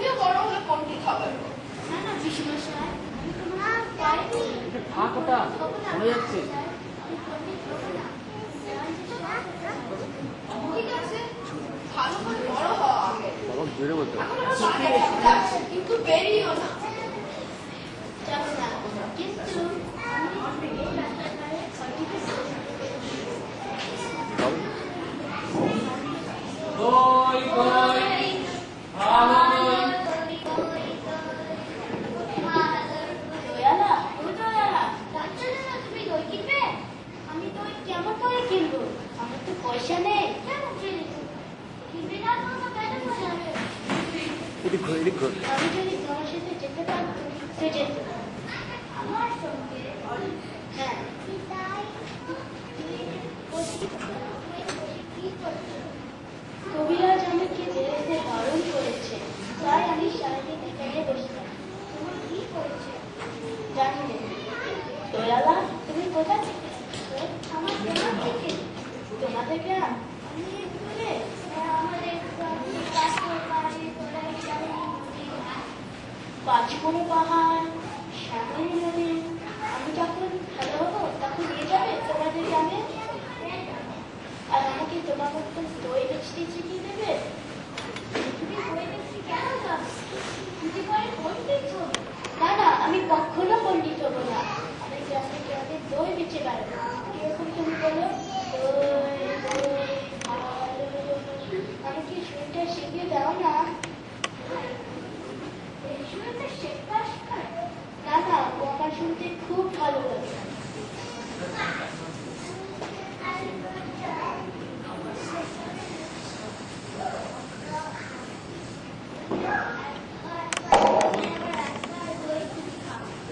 তুমিও বড় হলে পণ্ডিত হবে। না না পিসিমশাই, আমি তোমার পাইনি। থাক ওটা, মনে যাচ্ছে। ঠিক আছে, ভালো করে বড় হওয়া আগে। বাবা বেরো বলতে কিন্তু বেরিয়েও না। যাবো না, কিন্তু আমি এই রাস্তার ধারে ছয়টিতে কই কই ভালো কই দয়ালা, ও দয়ালা, তার জন্য না তুমি দই কিনবে? আমি দই কেমন করে কিনবো? আমার তো পয়সা নেই। কেমন কিনবে না? তোমার কেন মনে হবে? এদিক ঘুর এদিক ঘুর। আমি যদি তোমার সাথে যেতে পারতাম তো যেতাম। আমার সঙ্গে? হ্যাঁ। কবিরাজ আমাকে বেরোতে বারণ করেছে, তাই আমি সারাদিন এখানে বসে থাকি। তোমার কি করেছে জানি না। দয়ালা, তুমি কোথা থেকে এসেছো? আমার গ্রাম থেকে। তোমাদের গ্রাম? আমি দূরে। আমাদের পাঁচমোড় পাহাড়, শ্যামলী নদী। আমি যখন ভালো হবো তখন নিয়ে যাবে তোমাদের গ্রামে, আর আমাকে তোমার মতন দই বেচতে শিখিয়ে দেবে। তুমি দই বেচতে কেন যাবে? তুমি পরে পণ্ডিত হবে। না না, আমি কখনো পণ্ডিত হবো না। আমি গ্রামে গ্রামে দই বেচে বেড়াবো। কিরকম তুমি বলো? দই দই ভালো, আমাকে সুরটা শিখিয়ে দাও না। এই সুরটা শেখা শেখায়? না না, ও আমার শুনতে খুব ভালো লাগে।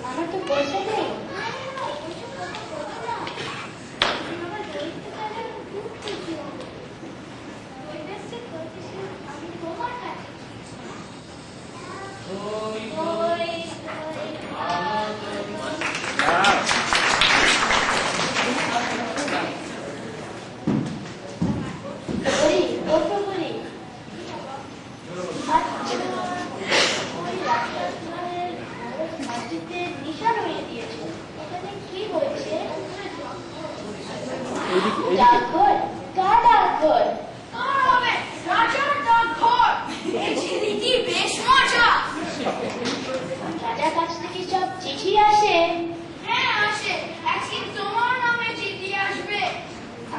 আমার তো পয়সা নেই। আমি তোমার কাছে ডাকঘর? কার ডাকঘর? কার হবে? রাজার ডাকঘর। এই চিঠিটি বেশ মজা। রাজার কাছ থেকে সব চিঠি আসে? হ্যাঁ আসে, একদিন তোমার নামে চিঠি আসবে।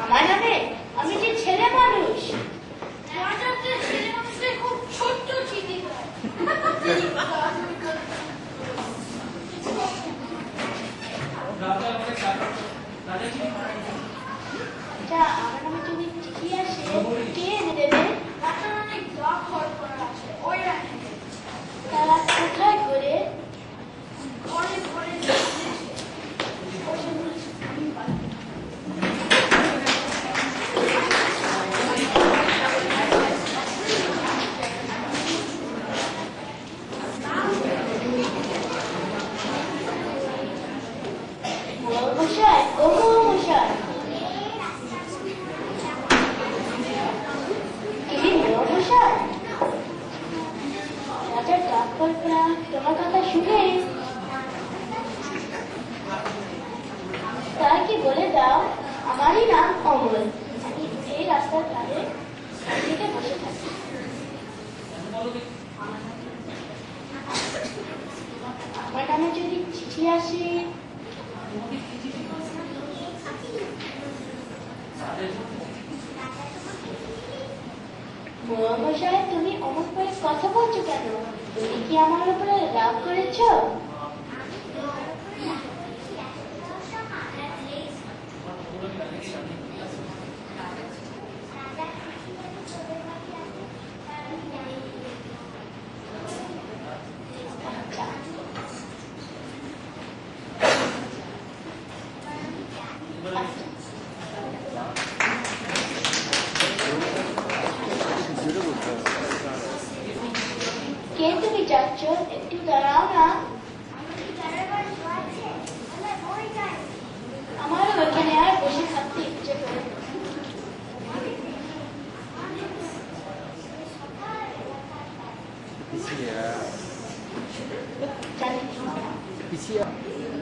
আমার নামে? আমি যে ছেলে মানুষ। রাজাদের ছেলে মানুষদের খুব ছোট্ট চিঠি দেয়। আচ্ছা, আমার নামে যদি চিঠি আসে কে এনে দেবে? রাজার অনেক ডাকঘর করা আছে, ওই রাখে। তারা কোথায় করে? ঘরে ঘরে মশাই, ও মশাই, তুমি মশাই? রাজার ডাকঘরটা তোমার কথা শুনে তাই কি বলে দাও, আমারই নাম অমল। আমি এই রাস্তার ধারে সাইডে বসে থাকি। আমার নামে যদি চিঠি আসে, মশাই তুমি অমন করে কথা বলছো কেন? তুমি কি আমার উপরে রাগ করেছো? কে তুমি যাচ্ছ? একটু দাঁড়াও না। আমারও ওখানে আর বসে থাকতে ইচ্ছে করে। পিছিয়ে জানি পিছিয়ে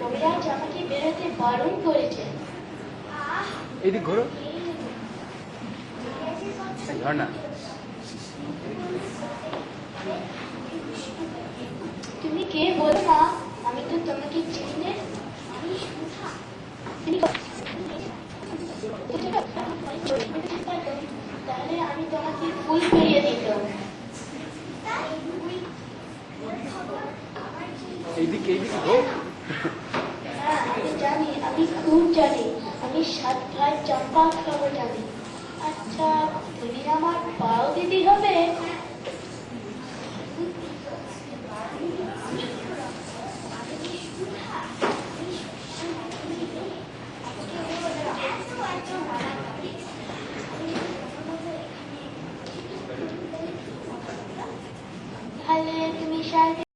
কবিরাজ আমাকে বেরোতে বারণ করেছে। এদিক ঘোরো ঝর্ণা তুমি কে বলো না, আমি তো তোমাকে চিনি না। আমি সুধা। তাহলে আমি তোমাকে ফুল খাইয়ে দিতাম। এইদিকে এইদিকে ঘোর হ্যাঁ আমি জানি, আমি খুব জানি, আমি 7 ভাই চম্পা খাবো জানি। আচ্ছা তুমি আমার পাও দিদি হবে?